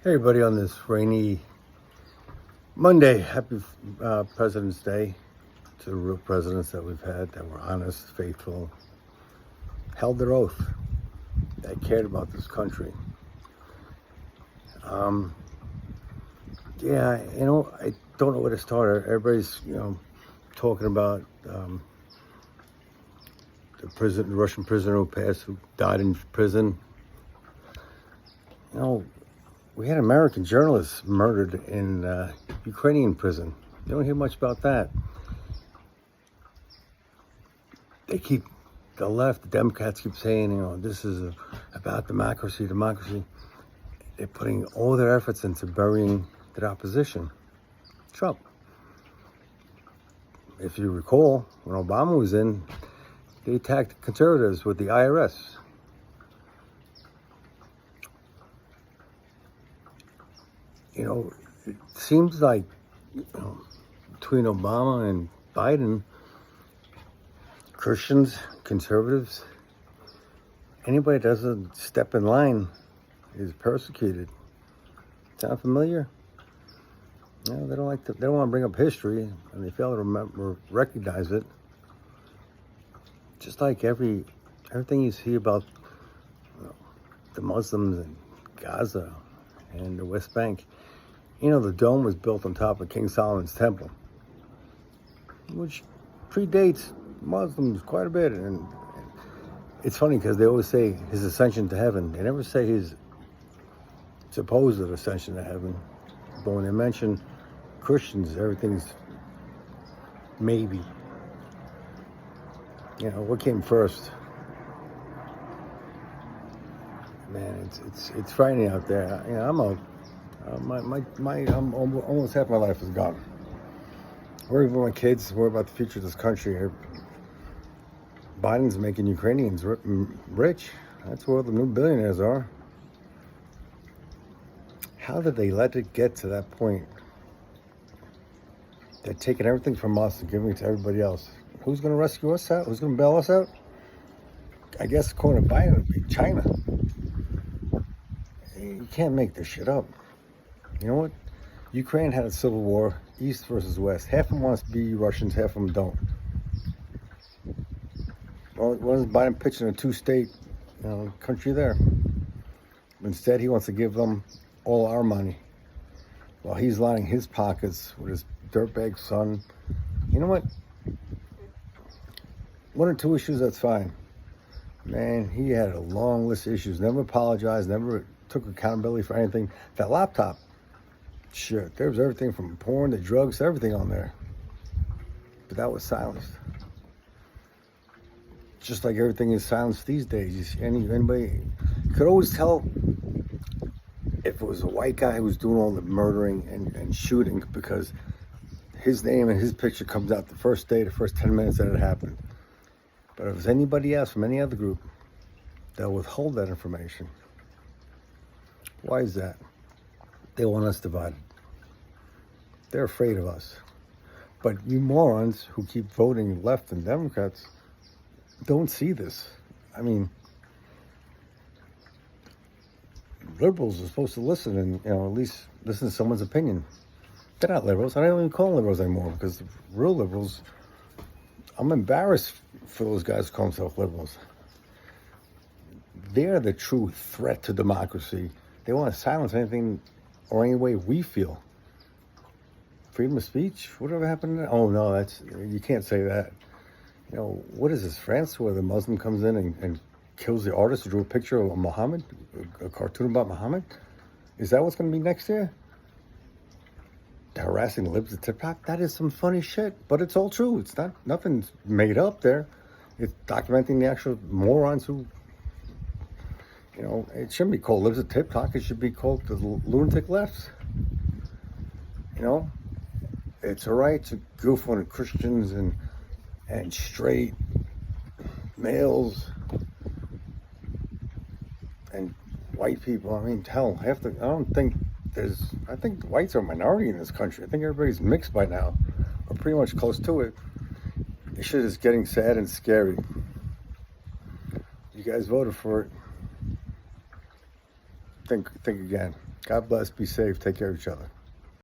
Hey everybody, on this rainy Monday, happy President's Day to the real presidents that we've had that were honest, faithful, held their oath, that cared about this country. I don't know where to start. Everybody's, talking about the Russian prisoner who passed, who died in prison. We had American journalists murdered in Ukrainian prison. You don't hear much about that. The left, the Democrats keep saying, this is about democracy. They're putting all their efforts into burying their opposition, Trump. If you recall, when Obama was in, they attacked conservatives with the IRS. It seems like between Obama and Biden, Christians, conservatives, anybody that doesn't step in line is persecuted. Sound familiar? They don't want to bring up history, and they fail to remember, recognize it. Just like everything you see about the Muslims in Gaza and the West Bank. The dome was built on top of King Solomon's temple, which predates Muslims quite a bit. And it's funny because they always say his ascension to heaven. They never say his supposed ascension to heaven. But when they mention Christians, everything's maybe. What came first? Man, it's frightening out there. I'm almost half my life is gone. Worry about my kids, worry about the future of this country. Biden's making Ukrainians rich. That's where the new billionaires are. How did they let it get to that point? They're taking everything from us and giving it to everybody else. Who's going to rescue us out? Who's going to bail us out? I guess according to Biden, it would be China. You can't make this shit up. You know what? Ukraine had a civil war, East versus West. Half of them wants to be Russians, half of them don't. Well, wasn't Biden pitching a two-state country there? Instead, he wants to give them all our money while he's lining his pockets with his dirtbag son. You know what? One or two issues, that's fine. Man, he had a long list of issues. Never apologized, never took accountability for anything. That laptop, shit, there was everything from porn to drugs, everything on there. But that was silenced. Just like everything is silenced these days. Anybody could always tell if it was a white guy who was doing all the murdering and shooting, because his name and his picture comes out the first day, the first 10 minutes that it happened. But if it was anybody else from any other group, they'll withhold that information. Why is that? They want us divided. They're afraid of us. But you morons who keep voting left and Democrats don't see this. Liberals are supposed to listen and, at least listen to someone's opinion. They're not liberals. I don't even call them liberals anymore, because the real liberals, I'm embarrassed for those guys who call themselves liberals. They're the true threat to democracy. They want to silence anything or any way we feel. Freedom of speech? Whatever happened to that? Oh no, you can't say that. What is this, France, where the Muslim comes in and kills the artist who drew a picture of Muhammad, a cartoon about Muhammad? Is that what's going to be next year? The harassing libs of TikTok? That is some funny shit, but it's all true. It's nothing's made up there. It's documenting the actual morons who, it shouldn't be called libs of TikTok. It should be called the lunatic lefts. It's all right to goof on Christians and straight males and white people. Hell, I think whites are a minority in this country. I think everybody's mixed by now, or pretty much close to it. This shit is getting sad and scary. You guys voted for it. Think again. God bless. Be safe. Take care of each other.